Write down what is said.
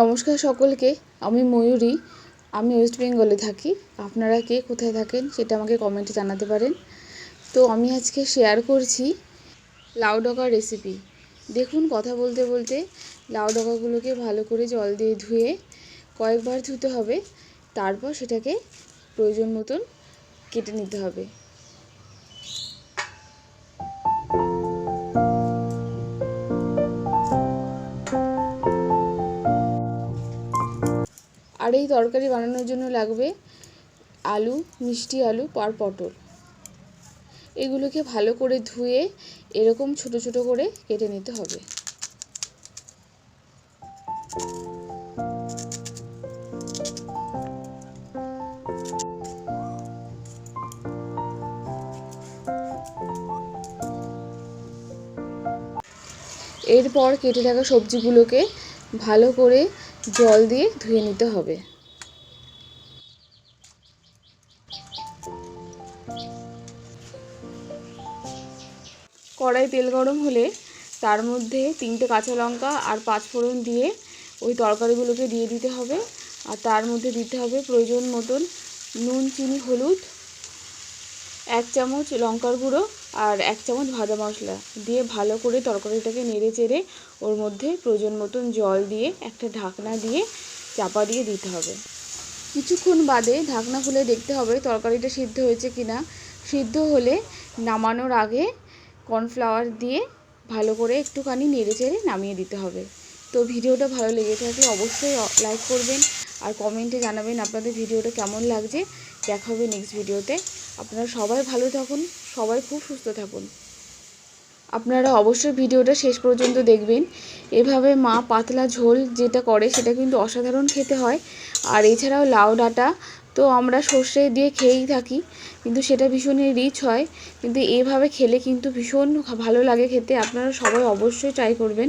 নমস্কার সকলকে। আমি ময়ূরী। আমি ওয়েস্ট বেঙ্গলে থাকি। আপনারা কে কোথায় থাকেন সেটা আমাকে কমেন্টে জানাতে পারেন। তো আমি আজকে শেয়ার করছি লাউ ডগার রেসিপি। দেখুন, কথা বলতে বলতে লাউ ডগাগুলোকে ভালো করে জল দিয়ে ধুয়ে কয়েকবার ধুতে হবে, তারপর সেটাকে প্রয়োজন মতন কেটে নিতে হবে। আর এই তরকারি বানানোর জন্য লাগবে আলু, মিষ্টি আলু আর পটল। এগুলোকে ভালো করে ধুয়ে এরকম ছোট ছোট করে কেটে নিতে হবে। এরপর কেটে রাখা সবজিগুলোকে ভালো করে জল দিয়ে ধুয়ে নিতে হবে। কড়াই তেল গরম হলে তার মধ্যে 3টে কাঁচা লঙ্কা আর 5 ফোড়ন দিয়ে ওই তরকারিগুলোকে দিয়ে দিতে হবে। আর তার মধ্যে দিতে হবে প্রয়োজন মতন নুন, চিনি, হলুদ, 1 চামচ লঙ্কার গুঁড়ো আর 1 চামচ ভাজা মশলা দিয়ে ভালো করে তরকারিটাকে নেড়ে চেড়ে ওর মধ্যে প্রয়োজন মতন জল দিয়ে একটা ঢাকনা দিয়ে চাপা দিয়ে দিতে হবে। কিছুক্ষণ বাদে ঢাকনা খুলে দেখতে হবে তরকারিটা সিদ্ধ হয়েছে কিনা। সিদ্ধ হলে নামানোর আগে কর্নফ্লাওয়ার দিয়ে ভালো করে একটুখানি নেড়ে চেড়ে নামিয়ে দিতে হবে। তো ভিডিওটা ভালো লেগে থাকলে অবশ্যই লাইক করবেন আর কমেন্টে জানাবেন আপনাদের ভিডিওটা কেমন লাগছে। দেখা হবে নেক্সট ভিডিওতে। আপনারা সবাই ভালো থাকুন, সবাই খুব সুস্থ থাকুন। আপনারা অবশ্যই ভিডিওটা শেষ পর্যন্ত দেখবেন। এভাবে মা পাতলা ঝোল যেটা করে সেটা কিন্তু অসাধারণ খেতে হয়। আর এছাড়াও লাউ ডাঁটা তো আমরা সর্ষে দিয়ে খেয়েই থাকি, কিন্তু সেটা ভীষণই রিচ হয়। কিন্তু এভাবে খেলে কিন্তু ভীষণ ভালো লাগে খেতে। আপনারা সবাই অবশ্যই ট্রাই করবেন।